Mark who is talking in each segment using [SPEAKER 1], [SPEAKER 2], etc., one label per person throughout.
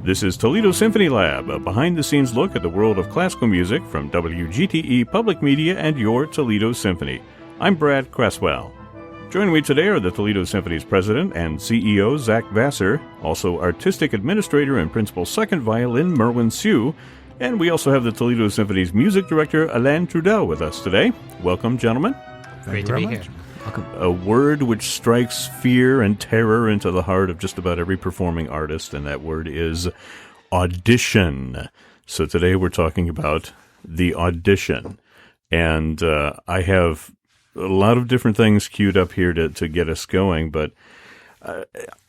[SPEAKER 1] This is Toledo Symphony Lab, a behind-the-scenes look at the world of classical music from WGTE Public Media and your Toledo Symphony. I'm Brad Cresswell. Joining me today are the Toledo Symphony's president and CEO, Zach Vassar, also artistic administrator and principal second violin, Merwin Sue, and we also have the Toledo Symphony's music director, Alain Trudel, with us today. Welcome, gentlemen.
[SPEAKER 2] Great to be here.
[SPEAKER 1] Welcome. A word which strikes fear and terror into the heart of just about every performing artist, and that word is audition. So today we're talking about the audition. And I have a lot of different things queued up here to get us going, but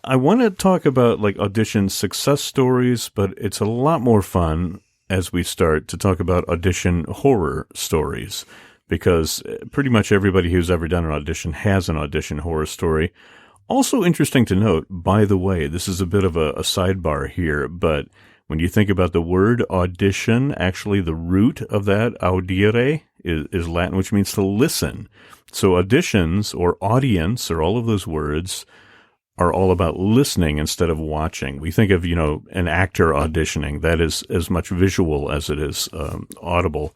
[SPEAKER 1] I want to talk about like audition success stories, but it's a lot more fun as we start to talk about audition horror stories, because pretty much everybody who's ever done an audition has an audition horror story. Also interesting to note, by the way, this is a bit of a sidebar here, but when you think about the word audition, actually the root of that, audire, is Latin, which means to listen. So auditions or audience or all of those words are all about listening instead of watching. We think of, an actor auditioning. That is as much visual as it is audible.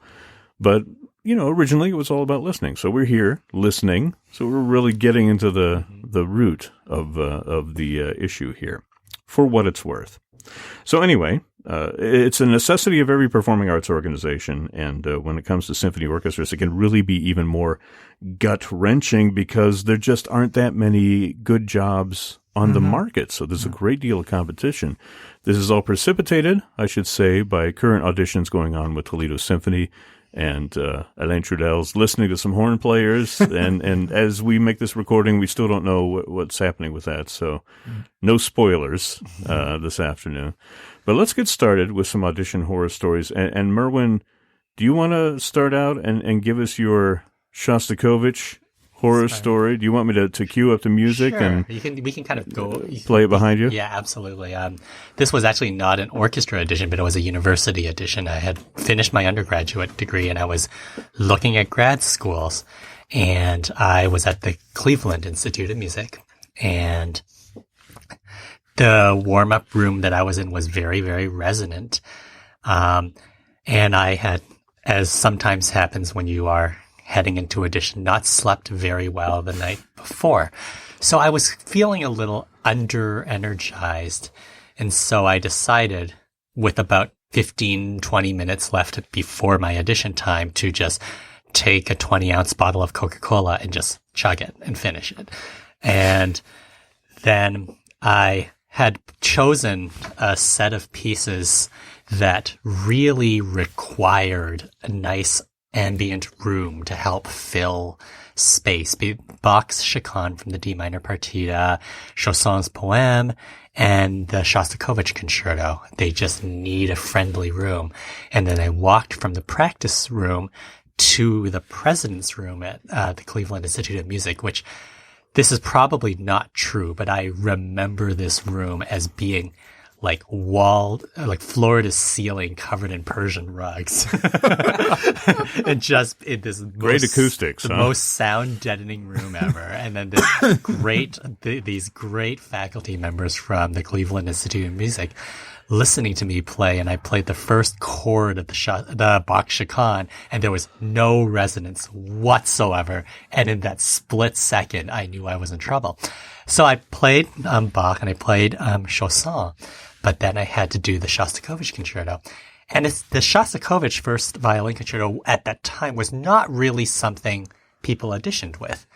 [SPEAKER 1] But originally it was all about listening. So we're here listening. So we're really getting into the root of the issue here, for what it's worth. So anyway, it's a necessity of every performing arts organization. And when it comes to symphony orchestras, it can really be even more gut-wrenching because there just aren't that many good jobs on the market. So there's a great deal of competition. This is all precipitated, I should say, by current auditions going on with Toledo Symphony. And Alain Trudel's listening to some horn players, and as we make this recording, we still don't know what's happening with that, so no spoilers this afternoon. But let's get started with some audition horror stories. And Merwin, do you want to start out and give us your Shostakovich horror story? Do you want me to cue up the music?
[SPEAKER 2] Sure.
[SPEAKER 1] And
[SPEAKER 2] we can kind of go
[SPEAKER 1] play it behind you?
[SPEAKER 2] Yeah, absolutely. This was actually not an orchestra audition, but it was a university audition. I had finished my undergraduate degree and I was looking at grad schools, and I was at the Cleveland Institute of Music, and the warm-up room that I was in was very, very resonant. And I had, as sometimes happens when you are heading into audition, not slept very well the night before. So I was feeling a little under-energized. And so I decided, with about 15, 20 minutes left before my audition time, to just take a 20-ounce bottle of Coca-Cola and just chug it and finish it. And then I had chosen a set of pieces that really required a nice ambient room to help fill space. Bach's Chaconne from the D minor partita, Chausson's Poème, and the Shostakovich Concerto. They just need a friendly room. And then I walked from the practice room to the president's room at the Cleveland Institute of Music, which this is probably not true, but I remember this room as being like walled, like floor to ceiling, covered in Persian rugs, and just in this
[SPEAKER 1] great acoustics,
[SPEAKER 2] the most sound deadening room ever. And then these great faculty members from the Cleveland Institute of Music listening to me play, and I played the first chord of the Bach Chaconne, and there was no resonance whatsoever. And in that split second, I knew I was in trouble. So I played Bach and I played Chausson, but then I had to do the Shostakovich Concerto. And the Shostakovich first violin concerto at that time was not really something people auditioned with.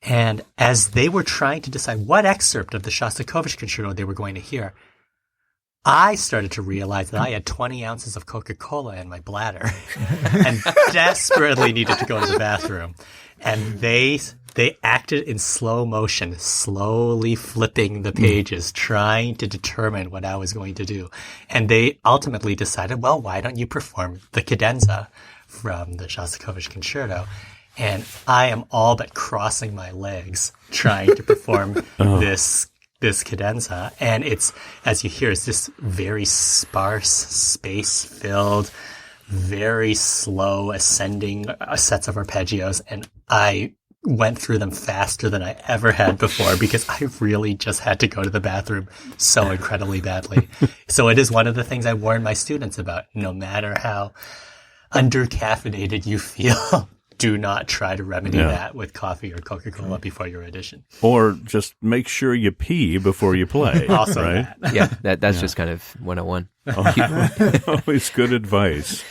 [SPEAKER 2] And as they were trying to decide what excerpt of the Shostakovich Concerto they were going to hear, I started to realize that I had 20 ounces of Coca-Cola in my bladder and desperately needed to go to the bathroom. And they acted in slow motion, slowly flipping the pages, trying to determine what I was going to do. And they ultimately decided, well, why don't you perform the cadenza from the Shostakovich Concerto? And I am all but crossing my legs trying to perform this cadenza. And it's, as you hear, it's this very sparse, space-filled, very slow ascending sets of arpeggios. And I went through them faster than I ever had before because I really just had to go to the bathroom so incredibly badly. So it is one of the things I warn my students about. No matter how undercaffeinated you feel, do not try to remedy that with coffee or Coca-Cola before your audition.
[SPEAKER 1] Or just make sure you pee before you play.
[SPEAKER 2] Also
[SPEAKER 1] right?
[SPEAKER 2] that.
[SPEAKER 3] Yeah, that's just kind of 101.
[SPEAKER 1] Always good advice.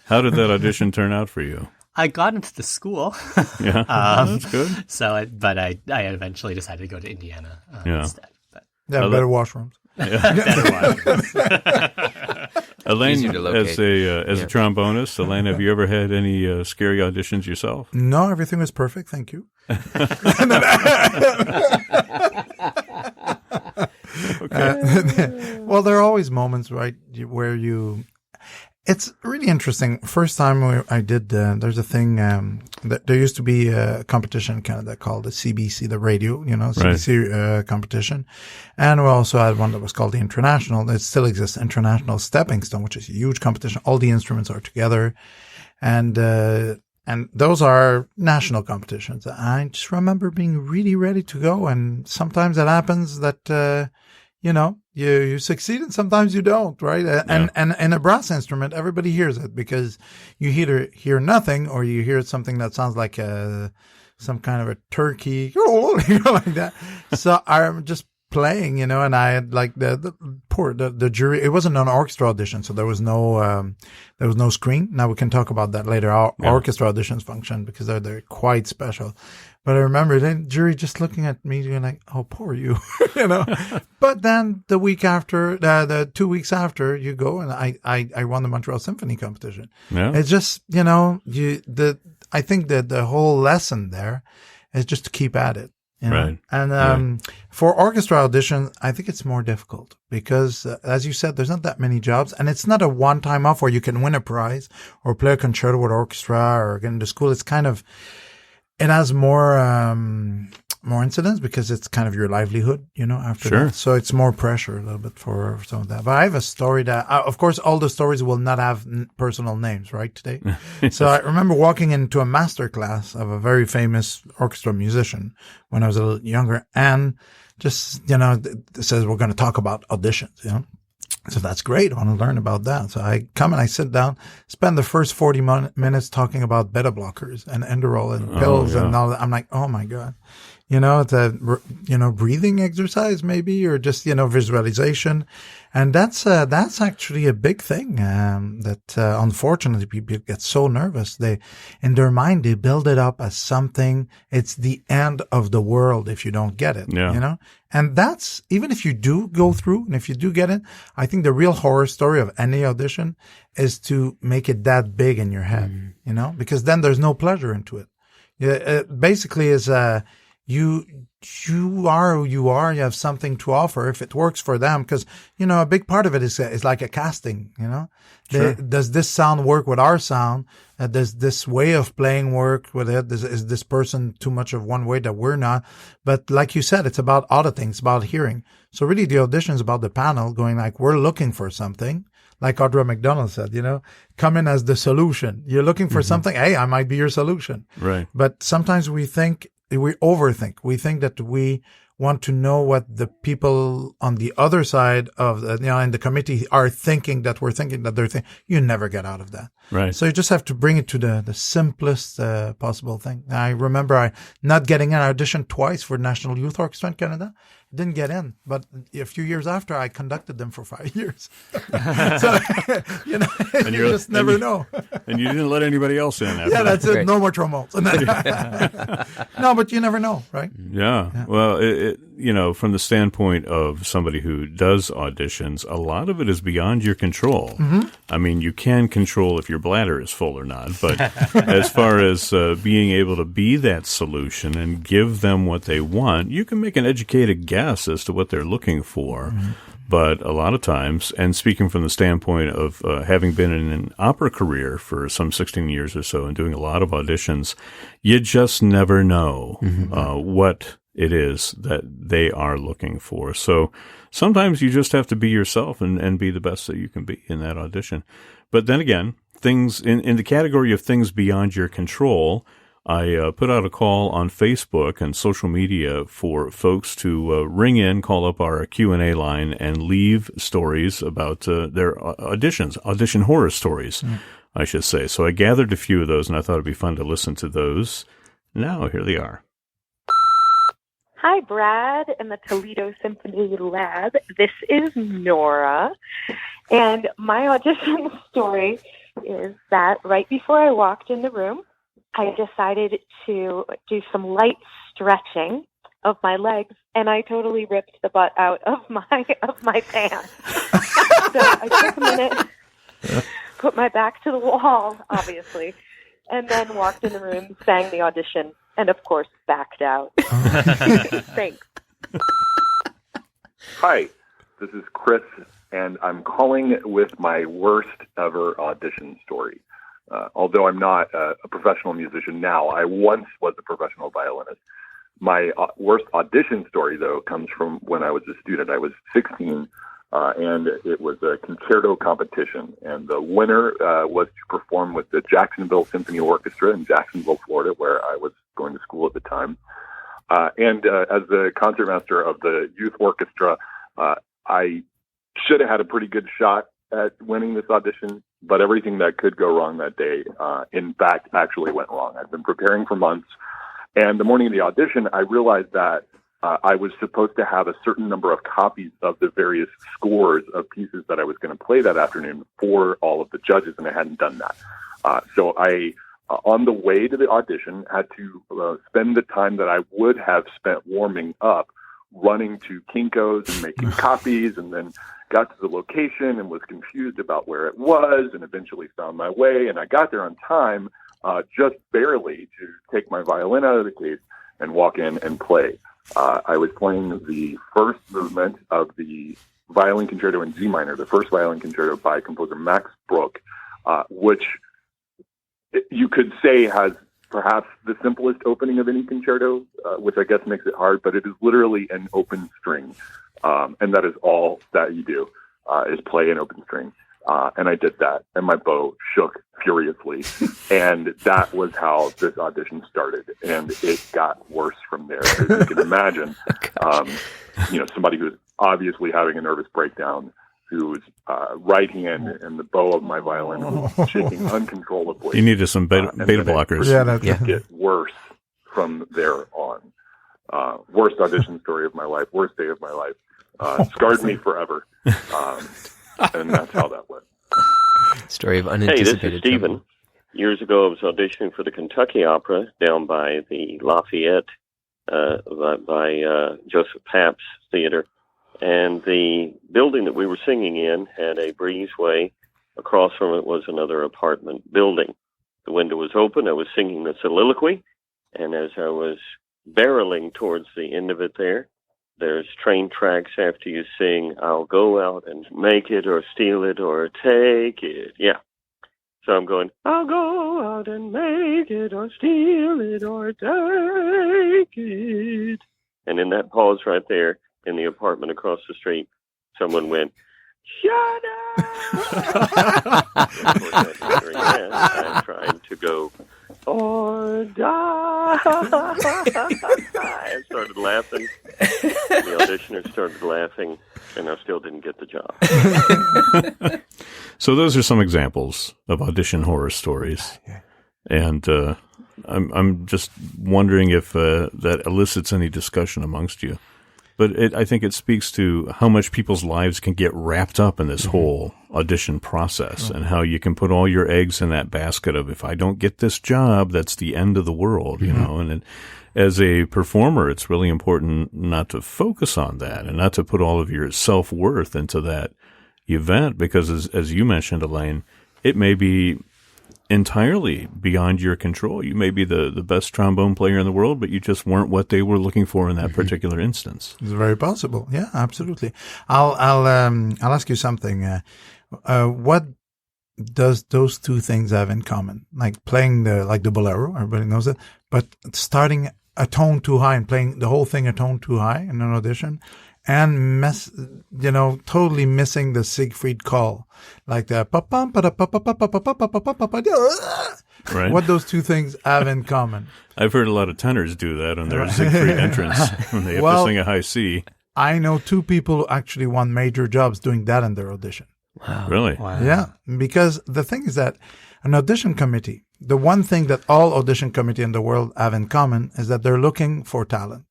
[SPEAKER 1] How did that audition turn out for you?
[SPEAKER 2] I got into the school.
[SPEAKER 1] Yeah, that's good.
[SPEAKER 2] But I eventually decided to go to Indiana instead. But
[SPEAKER 4] Yeah, better washrooms.
[SPEAKER 1] Elaine,
[SPEAKER 3] Easier to locate.
[SPEAKER 1] as a trombonist, Alain, have you ever had any scary auditions yourself?
[SPEAKER 4] No, everything was perfect. Thank you. Well, there are always moments, right, where it's really interesting. First time I did, there's a thing, there used to be a competition in Canada called the CBC, the radio, CBC competition. And we also had one that was called the International. It still exists, International Stepping Stone, which is a huge competition. All the instruments are together. And those are national competitions. I just remember being really ready to go. And sometimes it happens that, you succeed and sometimes you don't, right? And in a brass instrument, everybody hears it because you either hear nothing or you hear something that sounds like some kind of a turkey, like that. So I'm just playing, and I had like the jury. It wasn't an orchestra audition, so there was no screen. Now we can talk about that later. Our orchestra auditions function because they're quite special. But I remember the jury just looking at me going like, "Oh, poor you," But then the week after, the 2 weeks after, you go and I won the Montreal Symphony competition. Yeah. It's just I think that the whole lesson there is just to keep at it. Right. And for orchestra audition, I think it's more difficult because, as you said, there's not that many jobs, and it's not a one-time off where you can win a prize or play a concerto with orchestra or get into school. It's kind of, it has more incidents because it's kind of your livelihood, after that. So it's more pressure a little bit for some of that. But I have a story that, of course, all the stories will not have personal names, right, today? So I remember walking into a master class of a very famous orchestra musician when I was a little younger, and just, it says we're going to talk about auditions, So that's great. I want to learn about that. So I come and I sit down, spend the first 40 minutes talking about beta blockers and Enderol and pills and all that. I'm like, oh my God. It's a, breathing exercise maybe, or just, visualization. And that's actually a big thing, that, unfortunately people get so nervous. In their mind, they build it up as something. It's the end of the world if you don't get it, And that's, even if you do go through and if you do get it, I think the real horror story of any audition is to make it that big in your head, because then there's no pleasure into it. It basically is, you are who you are. You have something to offer if it works for them. Cause, a big part of it is like a casting, Sure. Does this sound work with our sound? Does this way of playing work with it? Is this person too much of one way that we're not? But like you said, it's about auditing. It's about hearing. So really the audition is about the panel going like, we're looking for something. Like Audra McDonald said, come in as the solution. You're looking for something. Hey, I might be your solution. Right. But sometimes we overthink. We think that we want to know what the people on the other side of the, in the committee are thinking that we're thinking that they're thinking. You never get out of that. Right. So you just have to bring it to the simplest possible thing. I remember not getting an audition twice for National Youth Orchestra in Canada. Didn't get in, but a few years after, I conducted them for 5 years. So, you just never know.
[SPEAKER 1] And you didn't let anybody else in after that.
[SPEAKER 4] That's it. No more trombones. No, but you never know, right?
[SPEAKER 1] Yeah. Well, from the standpoint of somebody who does auditions, a lot of it is beyond your control. Mm-hmm. I mean, you can control if your bladder is full or not, but as far as being able to be that solution and give them what they want, you can make an educated guess as to what they're looking for. Mm-hmm. But a lot of times, and speaking from the standpoint of having been in an opera career for some 16 years or so and doing a lot of auditions, you just never know what it is that they are looking for. So sometimes you just have to be yourself and be the best that you can be in that audition. But then again, things in the category of things beyond your control, I put out a call on Facebook and social media for folks to ring in, call up our Q&A line, and leave stories about their auditions, audition horror stories, I should say. So I gathered a few of those, and I thought it'd be fun to listen to those. Now, here they are.
[SPEAKER 5] Hi, Brad and the Toledo Symphony Lab. This is Nora. And my audition story is that right before I walked in the room, I decided to do some light stretching of my legs, and I totally ripped the butt out of my pants. So I took a minute, put my back to the wall, obviously, and then walked in the room, sang the audition, and of course backed out. Thanks.
[SPEAKER 6] Hi, this is Chris, and I'm calling with my worst ever audition story. Although I'm not a professional musician now, I once was a professional violinist. My worst audition story, though, comes from when I was a student. I was 16, and it was a concerto competition. And the winner was to perform with the Jacksonville Symphony Orchestra in Jacksonville, Florida, where I was going to school at the time. And as the concertmaster of the youth orchestra, I should have had a pretty good shot at winning this audition, but everything that could go wrong that day, in fact, actually went wrong. I'd been preparing for months, and the morning of the audition, I realized that I was supposed to have a certain number of copies of the various scores of pieces that I was going to play that afternoon for all of the judges, and I hadn't done that. So I, on the way to the audition, had to spend the time that I would have spent warming up running to Kinko's and making copies, and then got to the location and was confused about where it was, and eventually found my way. And I got there on time, just barely, to take my violin out of the case and walk in and play. I was playing the first movement of the violin concerto in G minor, the first violin concerto by composer Max Bruch, which you could say has perhaps the simplest opening of any concerto, which I guess makes it hard, but it is literally an open string. And that is all that you do, is play an open string. And I did that, and my bow shook furiously. And that was how this audition started. And it got worse from there. As you can imagine, somebody who's obviously having a nervous breakdown, whose right hand and the bow of my violin was shaking uncontrollably.
[SPEAKER 1] You needed some beta blockers.
[SPEAKER 6] It get worse from there on. Worst audition story of my life, worst day of my life. Scarred me forever. And that's how that went.
[SPEAKER 3] Story of unanticipated
[SPEAKER 7] Hey, this is Stephen.
[SPEAKER 3] trouble.
[SPEAKER 7] Years ago, I was auditioning for the Kentucky Opera down by the Lafayette, by Joseph Papp's Theater. And the building that we were singing in had a breezeway. Across from it was another apartment building. The window was open. I was singing the soliloquy. And as I was barreling towards the end of it there's train tracks after you sing, I'll go out and make it or steal it or take it. Yeah. So I'm going, I'll go out and make it or steal it or take it. And in that pause right there, in the apartment across the street, someone went, shut up! Of course, I'm trying to go, or die. I started laughing. The auditioners started laughing, and I still didn't get the job.
[SPEAKER 1] So those are some examples of audition horror stories. And I'm just wondering if that elicits any discussion amongst you. But I think it speaks to how much people's lives can get wrapped up in this whole audition process, and how you can put all your eggs in that basket of, if I don't get this job, that's the end of the world, you know. And as a performer, it's really important not to focus on that and not to put all of your self-worth into that event, because as you mentioned, Alain, it may be entirely beyond your control. You may be the best trombone player in the world, but you just weren't what they were looking for in that particular instance.
[SPEAKER 4] It's very possible. Yeah, absolutely. I'll ask you something. What does those two things have in common? Like playing the bolero, everybody knows it, but starting a tone too high and playing the whole thing a tone too high in an audition, and totally missing the Siegfried call, like the
[SPEAKER 1] Right.
[SPEAKER 4] what those two things have in common.
[SPEAKER 1] I've heard a lot of tenors do that on their Siegfried entrance when they have to sing a high C.
[SPEAKER 4] I know two people who actually won major jobs doing that in their audition.
[SPEAKER 3] Wow.
[SPEAKER 1] Really?
[SPEAKER 2] Wow.
[SPEAKER 4] Yeah, because the thing is that an audition committee, the one thing that all audition committee in the world have in common is that they're looking for talent.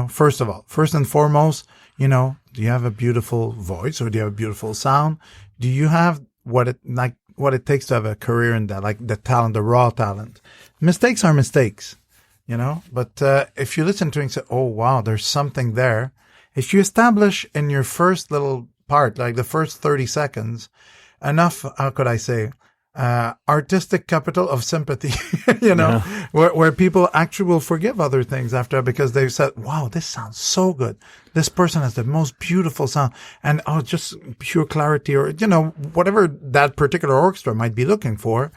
[SPEAKER 4] First of all, first and foremost, do you have a beautiful voice or do you have a beautiful sound? Do you have what it takes to have a career in that, like the talent, the raw talent? Mistakes are mistakes, but if you listen to it and say, oh, wow, there's something there. If you establish in your first little part, like the first 30 seconds, enough, how could I say, artistic capital of sympathy, where people actually will forgive other things after because they've said, wow, this sounds so good. This person has the most beautiful sound and just pure clarity or, whatever that particular orchestra might be looking for.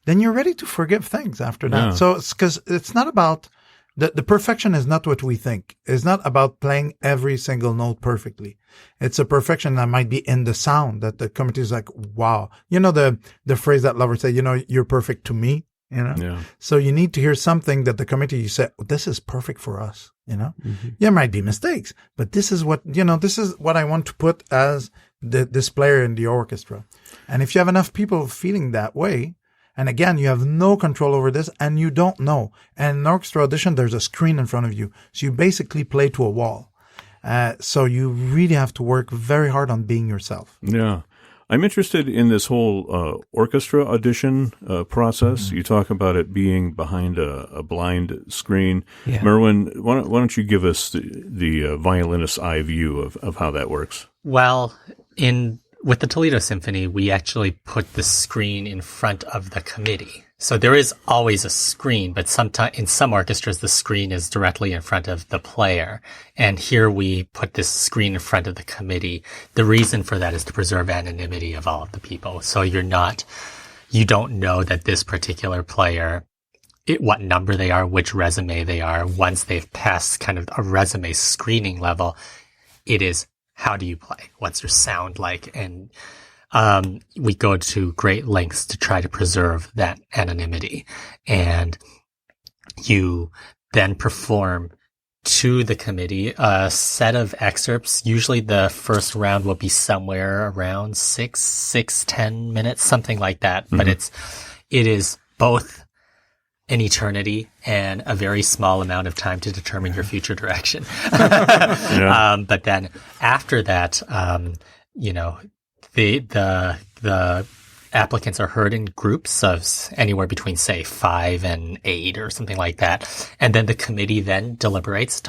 [SPEAKER 4] Then you're ready to forgive things after that.
[SPEAKER 1] Yeah.
[SPEAKER 4] So it's because it's not about the perfection is not what we think. It's not about playing every single note perfectly. It's a perfection that might be in the sound that the committee is like, wow. The phrase that lovers say, you're perfect to me,
[SPEAKER 1] Yeah.
[SPEAKER 4] So you need to hear something that the committee, you say, oh, this is perfect for us, There might be mistakes, but this is what I want to put as this player in the orchestra. And if you have enough people feeling that way, and again, you have no control over this and you don't know. And in orchestra audition, there's a screen in front of you. So you basically play to a wall. So you really have to work very hard on being yourself.
[SPEAKER 1] Yeah. I'm interested in this whole orchestra audition process. You talk about it being behind a blind screen.
[SPEAKER 3] Yeah.
[SPEAKER 1] Merwin, why don't you give us the violinist's eye view of how that works?
[SPEAKER 2] Well, with the Toledo Symphony, we actually put the screen in front of the committee. So there is always a screen, but sometimes in some orchestras, the screen is directly in front of the player. And here we put this screen in front of the committee. The reason for that is to preserve anonymity of all of the people. So you don't know that this particular player, what number they are, which resume they are. Once they've passed kind of a resume screening level, it is, how do you play? What's your sound like? And we go to great lengths to try to preserve that anonymity. And you then perform to the committee a set of excerpts. Usually the first round will be somewhere around 10 minutes, something like that. Mm-hmm. But it is both an eternity and a very small amount of time to determine your future direction.
[SPEAKER 1] Yeah.
[SPEAKER 2] But then after that, the applicants are heard in groups of anywhere between, say, 5 and 8 or something like that. And then the committee then deliberates,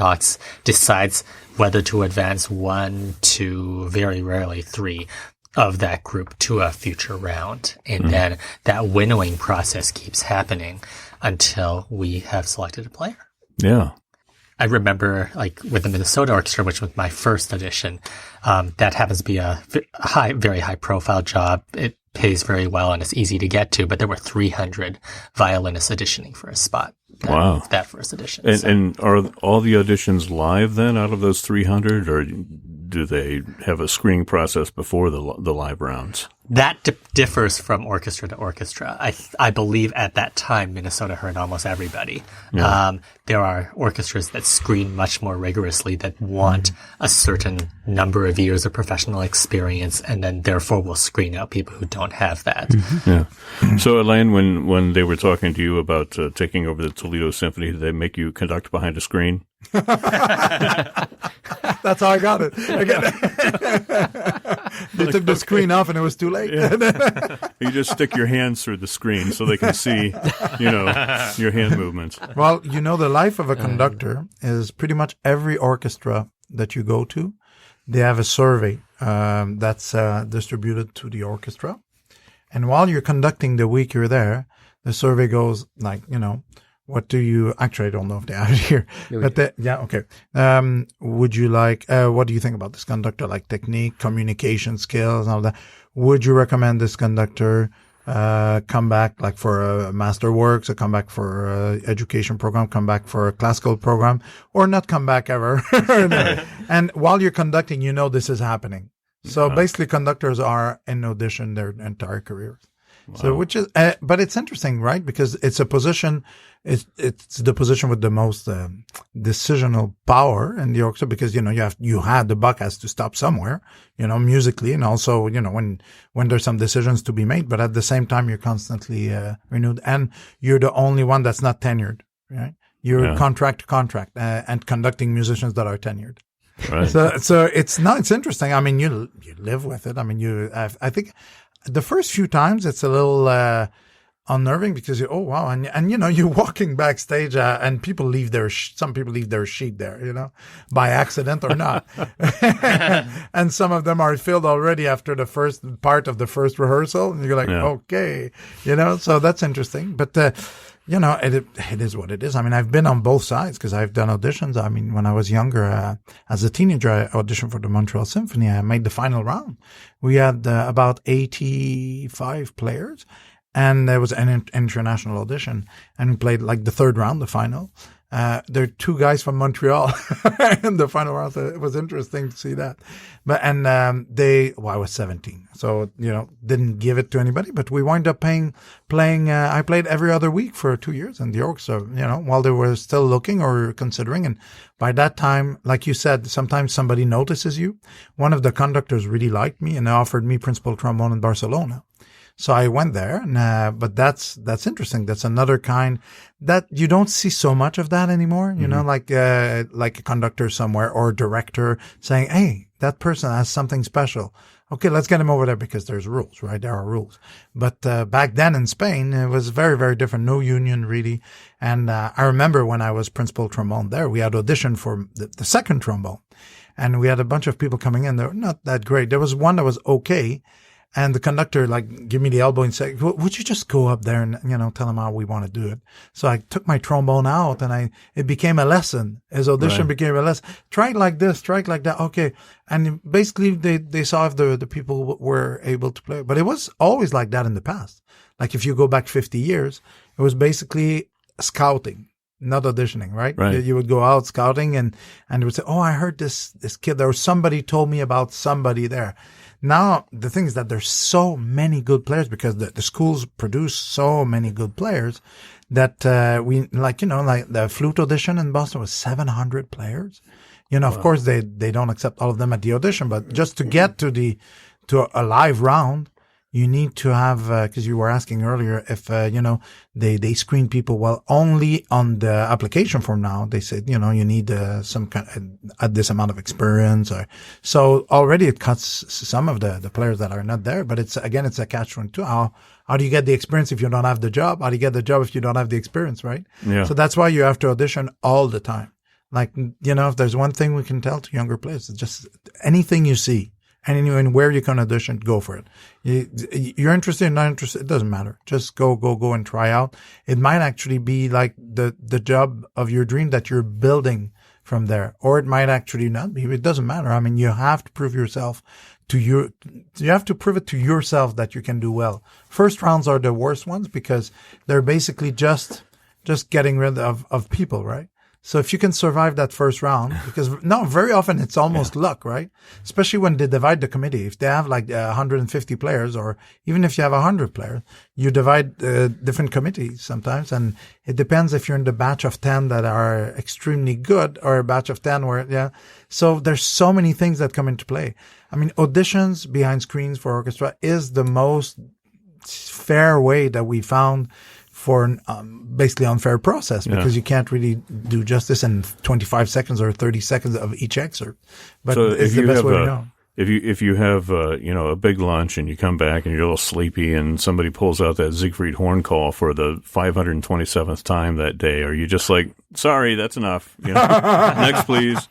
[SPEAKER 2] decides whether to advance 1, 2, very rarely 3 of that group to a future round. And then that winnowing process keeps happening until we have selected a player.
[SPEAKER 1] Yeah.
[SPEAKER 2] I remember, with the Minnesota Orchestra, which was my first audition, that happens to be a very high profile job. It pays very well and it's easy to get to, but there were 300 violinists auditioning for a spot. That first audition.
[SPEAKER 1] And are all the auditions live then out of those 300, or do they have a screening process before the live rounds?
[SPEAKER 2] That differs from orchestra to orchestra. I believe at that time, Minnesota heard almost everybody. Yeah. There are orchestras that screen much more rigorously, that want a certain number of years of professional experience, and then therefore will screen out people who don't have that.
[SPEAKER 1] Mm-hmm. Yeah. So, Alain, when they were talking to you about taking over the Toledo Symphony, did they make you conduct behind a screen?
[SPEAKER 4] That's how I got it. They took the screen off and it was too late.
[SPEAKER 1] Yeah. You just stick your hands through the screen so they can see, your hand movements.
[SPEAKER 4] Well, the life of a conductor is pretty much every orchestra that you go to, they have a survey that's distributed to the orchestra. And while you're conducting the week you're there, the survey goes what do you, actually, I don't know if they have it here, okay. Would you like, what do you think about this conductor? Like technique, communication skills, and all that. Would you recommend this conductor? come back like for a master works, or come back for a education program, come back for a classical program, or not come back ever. And while you're conducting, this is happening. So basically conductors are in audition their entire careers. Wow. So which is, but it's interesting, right? Because it's a position, it's the position with the most, decisional power in the orchestra because, the buck has to stop somewhere, musically. And also, when there's some decisions to be made, but at the same time, you're constantly, renewed and you're the only one that's not tenured, right? You're contract to contract, and conducting musicians that are tenured. Right. So it's interesting. I mean, you live with it. I mean, I think, the first few times it's a little unnerving because oh wow, and you're walking backstage and people leave some people leave their sheet there, by accident or not, and some of them are filled already after the first part of the first rehearsal, and you're like okay, so that's interesting, but. It is what it is. I mean, I've been on both sides because I've done auditions. I mean, when I was younger, as a teenager, I auditioned for the Montreal Symphony. I made the final round. We had about 85 players, and there was an international audition, and we played like the third round, the final. There are two guys from Montreal in the final round. So it was interesting to see that. But, I was 17. So, didn't give it to anybody, but we wound up playing, I played every other week for 2 years in the orchestra, while they were still looking or considering. And by that time, like you said, sometimes somebody notices you. One of the conductors really liked me and offered me principal trombone in Barcelona. So I went there, and but that's interesting. That's another kind that you don't see so much of that anymore. Like a conductor somewhere or a director saying, "Hey, that person has something special. Okay, let's get him over there because there's rules, right? There are rules." But back then in Spain, it was very, very different. No union really. And I remember when I was principal trombone there, we had audition for the second trombone, and we had a bunch of people coming in. They were not that great. There was one that was okay. And the conductor, give me the elbow and say, would you just go up there and, tell him how we want to do it? So I took my trombone out and it became a lesson. His audition became a lesson. Try it like this, try it like that. Okay. And basically they saw if the people were able to play. But it was always like that in the past. Like if you go back 50 years, it was basically scouting, not auditioning, right? You would go out scouting and you would say, oh, I heard this kid, there was somebody told me about somebody there. Now, the thing is that there's so many good players because the schools produce so many good players that, the flute audition in Boston was 700 players. Of course they don't accept all of them at the audition, but just to get to a live round, you need to have, cause you were asking earlier if, they screen people. Well, only on the application form now, they said, you need, some kind of, this amount of experience so already it cuts some of the players that are not there, but it's a catch-22. How do you get the experience if you don't have the job? How do you get the job if you don't have the experience, right? Yeah. So that's why you have to audition all the time. Like, if there's one thing we can tell to younger players, it's just anything you see. And where you can audition, go for it. You're interested, not interested, it doesn't matter. Just go and try out. It might actually be like the job of your dream that you're building from there. Or it might actually not be. It doesn't matter. I mean, you have to prove yourself you have to prove it to yourself that you can do well. First rounds are the worst ones because they're basically just getting rid of people, right? So if you can survive that first round, because very often it's almost luck, right? Especially when they divide the committee. If they have 150 players, or even if you have 100 players, you divide different committees sometimes. And it depends if you're in the batch of 10 that are extremely good or a batch of 10 where, So there's so many things that come into play. I mean, auditions behind screens for orchestra is the most fair way that we found for basically unfair process because you can't really do justice in 25 seconds or 30 seconds of each excerpt. But so it's the best way we know.
[SPEAKER 1] If you have a big lunch and you come back and you're a little sleepy and somebody pulls out that Siegfried Horn call for the 527th time that day, are you just like, sorry, that's enough? Next, please.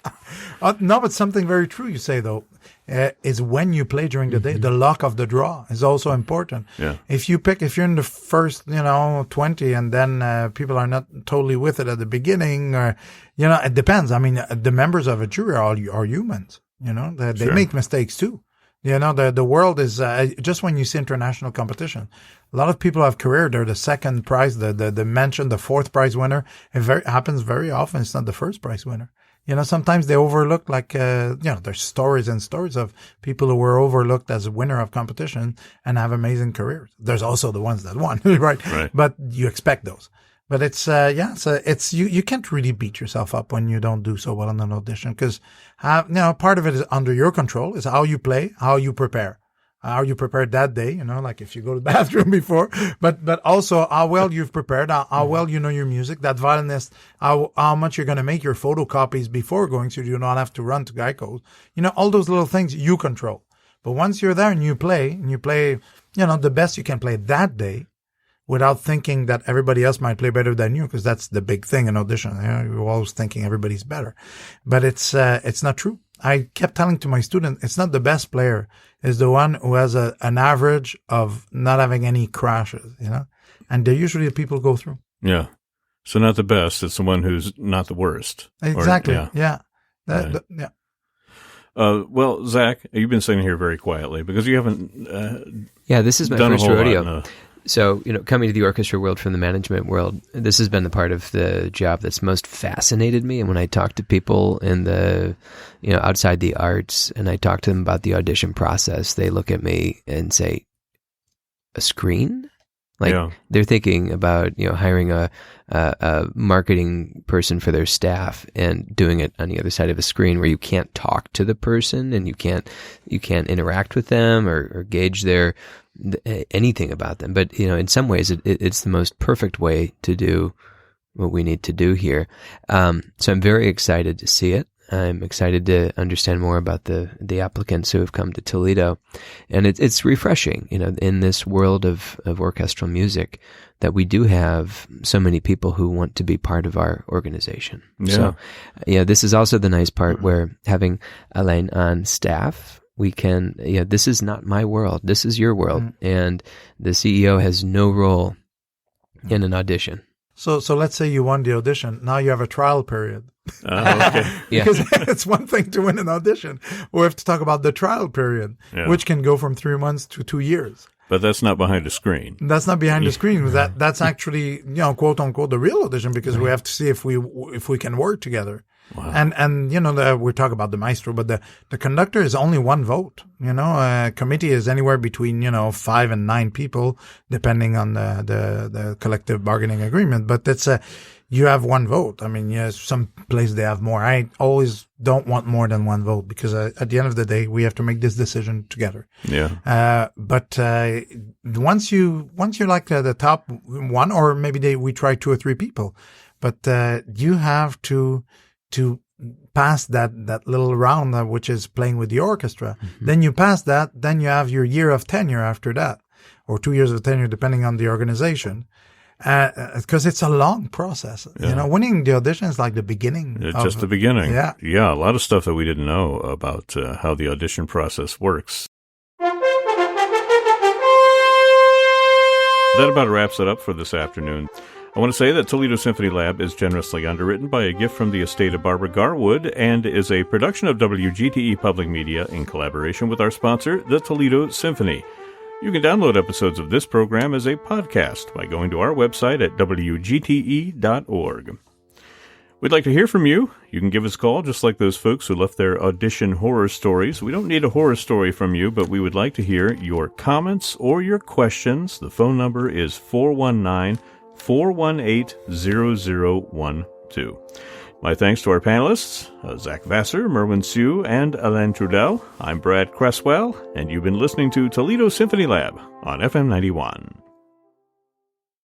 [SPEAKER 4] No, but something very true you say though. Is when you play during the day, the luck of the draw is also important. Yeah. If you're in the first, 20 and then, people are not totally with it at the beginning or, it depends. I mean, the members of a jury are humans, they make mistakes too. The world is, just when you see international competition, a lot of people have career. They're the second prize, the fourth prize winner. It happens very often. It's not the first prize winner. Sometimes they overlook, there's stories and stories of people who were overlooked as a winner of competition and have amazing careers. There's also the ones that won, right? But you expect those. But you can't really beat yourself up when you don't do so well in an audition, because, part of it is under your control, is how you play, how you prepare. How you prepared that day, like if you go to the bathroom before, but also how well you've prepared, how well you know your music, that violinist, how much you're going to make your photocopies before going, so you don't have to run to Geico. All those little things you control. But once you're there and you play, the best you can play that day, without thinking that everybody else might play better than you, because that's the big thing in audition. You're always thinking everybody's better, but it's not true. I kept telling to my student, it's not the best player, it's the one who has an average of not having any crashes, and they're usually the people who go through. Yeah.
[SPEAKER 1] So not the best, it's the one who's not the worst.
[SPEAKER 4] Exactly.
[SPEAKER 1] Yeah. Well, Zach, you've been sitting here very quietly because you haven't
[SPEAKER 3] this is my
[SPEAKER 1] done
[SPEAKER 3] first
[SPEAKER 1] a whole
[SPEAKER 3] rodeo.
[SPEAKER 1] lot,
[SPEAKER 3] So, coming to the orchestra world from the management world, this has been the part of the job that's most fascinated me. And when I talk to people in the, outside the arts, and I talk to them about the audition process, they look at me and say, a screen? They're thinking about, hiring a marketing person for their staff and doing it on the other side of a screen where you can't talk to the person and you can't interact with them or gauge anything about them. But, in some ways it's the most perfect way to do what we need to do here. So I'm very excited to see it. I'm excited to understand more about the applicants who have come to Toledo. And it's refreshing, in this world of orchestral music, that we do have so many people who want to be part of our organization.
[SPEAKER 1] Yeah.
[SPEAKER 3] So, this is also the nice part where having Alain on staff, we can, this is not my world. This is your world. And the CEO has no role in an audition.
[SPEAKER 4] So let's say you won the audition. Now you have a trial period.
[SPEAKER 1] Okay.
[SPEAKER 4] Because it's one thing to win an audition. We have to talk about the trial period, which can go from 3 months to 2 years.
[SPEAKER 1] But that's not behind a screen.
[SPEAKER 4] That's not behind the screen. That's actually, quote unquote, the real audition, because we have to see if we can work together.
[SPEAKER 1] Wow.
[SPEAKER 4] And we talk about the maestro, but the conductor is only one vote. Committee is anywhere between 5 and 9 people, depending on the collective bargaining agreement. But it's you have one vote. I mean, some places they have more. I always don't want more than one vote, because at the end of the day, we have to make this decision together.
[SPEAKER 1] Yeah.
[SPEAKER 4] But once you're like the top one, or maybe we try 2 or 3 people, but you have to pass that little round, which is playing with the orchestra. Mm-hmm. Then you pass that, then you have your year of tenure after that, or 2 years of tenure, depending on the organization. Because it's a long process.
[SPEAKER 1] Yeah.
[SPEAKER 4] Winning the audition is like the beginning.
[SPEAKER 1] It's just the beginning.
[SPEAKER 4] Yeah.
[SPEAKER 1] Yeah, a lot of stuff that we didn't know about how the audition process works. That about wraps it up for this afternoon. I want to say that Toledo Symphony Lab is generously underwritten by a gift from the estate of Barbara Garwood and is a production of WGTE Public Media in collaboration with our sponsor, the Toledo Symphony. You can download episodes of this program as a podcast by going to our website at wgte.org. We'd like to hear from you. You can give us a call, just like those folks who left their audition horror stories. We don't need a horror story from you, but we would like to hear your comments or your questions. The phone number is 419-418-0012. My thanks to our panelists, Zach Vassar, Merwin Siu, and Alain Trudel. I'm Brad Cresswell, and you've been listening to Toledo Symphony Lab on FM 91.